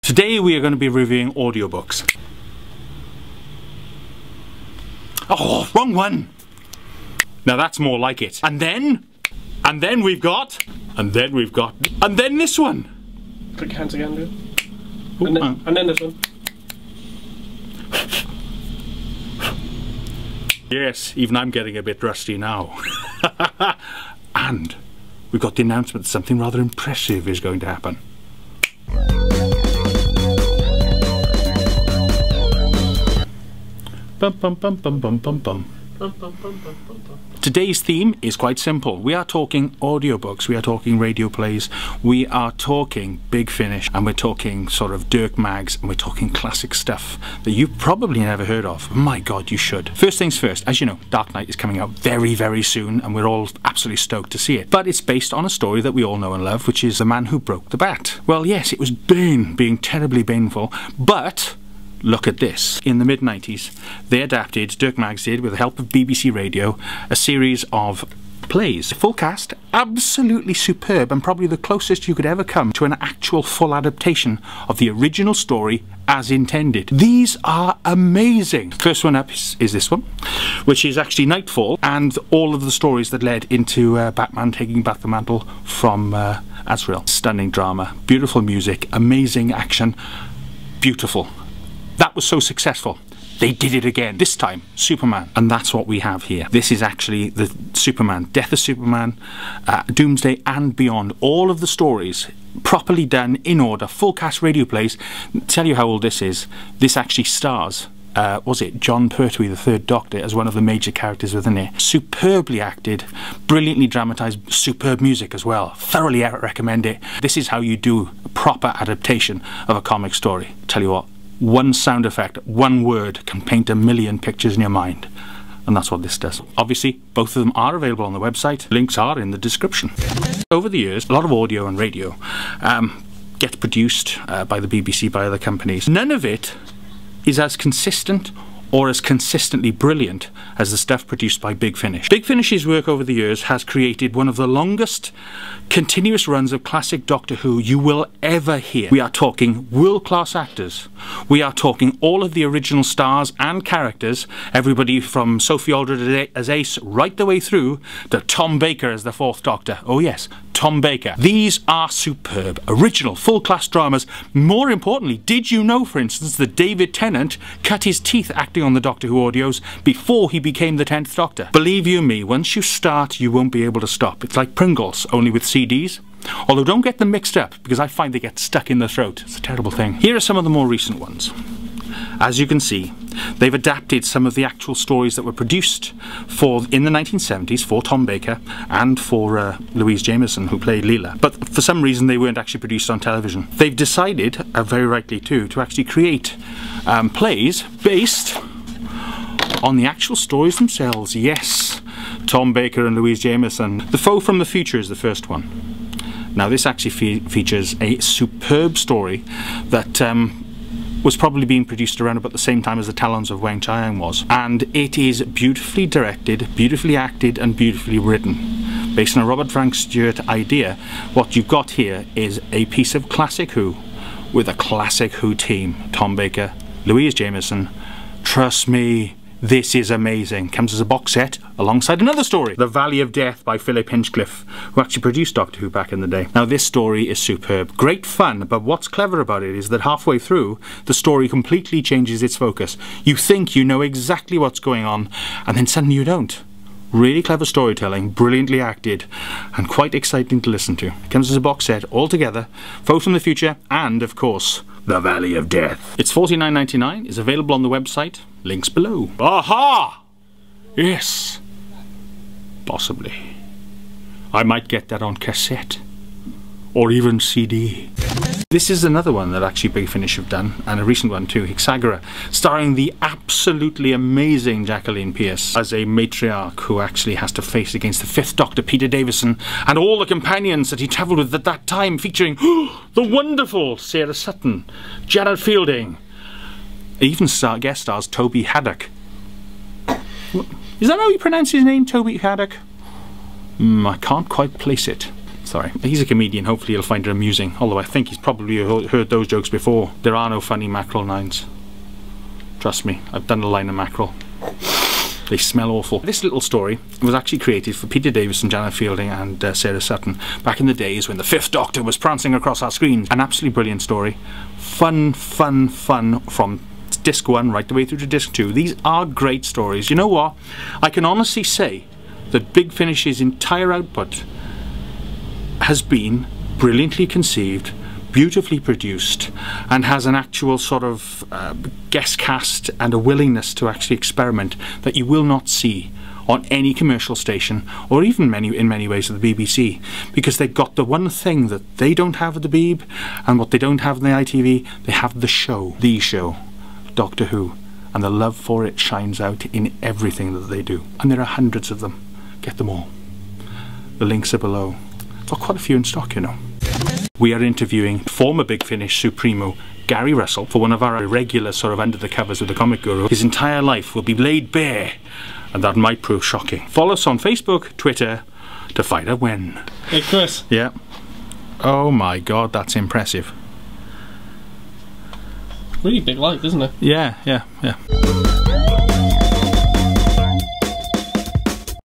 Today we are going to be reviewing audiobooks. Oh, wrong one! Now that's more like it. And then we've got this one. Click your hands again, dude. Ooh, and then this one. Yes, even I'm getting a bit rusty now. And we've got the announcement that something rather impressive is going to happen. Bum bum bum bum bum bum bum. Today's theme is quite simple. We are talking audiobooks, we are talking radio plays, we are talking Big Finish, and we're talking sort of Dirk Mags, and we're talking classic stuff that you've probably never heard of. My God, you should. First things first, as you know, Dark Knight is coming out very, very soon, and we're all absolutely stoked to see it. But it's based on a story that we all know and love, which is The Man Who Broke the Bat. Well, yes, it was Bane, being terribly baneful, but look at this. In the mid-90s, they adapted, Dirk Mags did, with the help of BBC Radio, a series of plays. Full cast, absolutely superb, and probably the closest you could ever come to an actual full adaptation of the original story as intended. These are amazing. First one up is this one, which is actually Nightfall, and all of the stories that led into Batman taking back the mantle from Azrael. Stunning drama, beautiful music, amazing action, beautiful. That was so successful. They did it again. This time, Superman. And that's what we have here. This is actually the Superman, Death of Superman, Doomsday and beyond. All of the stories properly done in order. Full cast radio plays. Tell you how old this is. This actually stars, was it John Pertwee, the Third Doctor, as one of the major characters within it. Superbly acted, brilliantly dramatised, superb music as well. Thoroughly recommend it. This is how you do a proper adaptation of a comic story. Tell you what. One sound effect, one word can paint a million pictures in your mind. And that's what this does. Obviously, both of them are available on the website. Links are in the description. Over the years, a lot of audio and radio gets produced by the BBC, by other companies. None of it is as consistent or as consistently brilliant as the stuff produced by Big Finish. Big Finish's work over the years has created one of the longest continuous runs of classic Doctor Who you will ever hear. We are talking world-class actors. We are talking all of the original stars and characters, everybody from Sophie Aldred as Ace right the way through to Tom Baker as the Fourth Doctor. Oh yes, Tom Baker. These are superb, original, full-class dramas. More importantly, did you know, for instance, that David Tennant cut his teeth acting on the Doctor Who audios before he became the 10th Doctor? Believe you me, once you start, you won't be able to stop. It's like Pringles, only with CDs. Although don't get them mixed up, because I find they get stuck in the throat. It's a terrible thing. Here are some of the more recent ones. As you can see, they've adapted some of the actual stories that were produced in the 1970s for Tom Baker and for Louise Jameson, who played Leela. But for some reason they weren't actually produced on television. They've decided, very rightly too, to actually create plays based on the actual stories themselves. Yes, Tom Baker and Louise Jameson. The Foe from the Future is the first one. Now this actually features a superb story that was probably being produced around about the same time as The Talons of Weng Chiang was. And it is beautifully directed, beautifully acted and beautifully written. Based on a Robert Frank Stewart idea, what you've got here is a piece of classic Who with a classic Who team. Tom Baker, Louise Jameson. Trust me, this is amazing. Comes as a box set alongside another story, The Valley of Death by Philip Hinchcliffe, who actually produced Doctor Who back in the day. Now this story is superb. Great fun, but what's clever about it is that halfway through, the story completely changes its focus. You think you know exactly what's going on, and then suddenly you don't. Really clever storytelling, brilliantly acted, and quite exciting to listen to. Comes as a box set all together, Foe from the Future, and of course, The Valley of Death. It's $49.99, is available on the website, links below. Aha! Yes. Possibly. I might get that on cassette, or even CD. This is another one that actually Big Finish have done, and a recent one too, Hexagora, starring the absolutely amazing Jacqueline Pearce as a matriarch who actually has to face against the 5th Doctor, Peter Davison, and all the companions that he travelled with at that time, featuring the wonderful Sarah Sutton, Jared Fielding, even guest stars Toby Haddock. Is that how you pronounce his name, Toby Haddock? I can't quite place it. It's Sorry. He's a comedian, hopefully he'll find it amusing, although I think he's probably heard those jokes before. There are no funny mackerel nines. Trust me, I've done a line of mackerel. They smell awful. This little story was actually created for Peter Davison, Janet Fielding and Sarah Sutton back in the days when the Fifth Doctor was prancing across our screens. An absolutely brilliant story. Fun, fun, fun from disc 1 right the way through to disc 2. These are great stories. You know what? I can honestly say that Big Finish's entire output has been brilliantly conceived, beautifully produced, and has an actual sort of guest cast and a willingness to actually experiment that you will not see on any commercial station, or even in many ways at the BBC, because they've got the one thing that they don't have at the Beeb, and what they don't have in the ITV, they have the show, Doctor Who, and the love for it shines out in everything that they do, and there are hundreds of them. Get them all. The links are below. I've got quite a few in stock, you know. We are interviewing former Big Finish Supremo Gary Russell for one of our regular sort of under the covers with the Comic Guru. His entire life will be laid bare, and that might prove shocking. Follow us on Facebook, Twitter, to find out when. Hey Chris. Yeah. Oh my god, that's impressive. Really big light, isn't it? Yeah.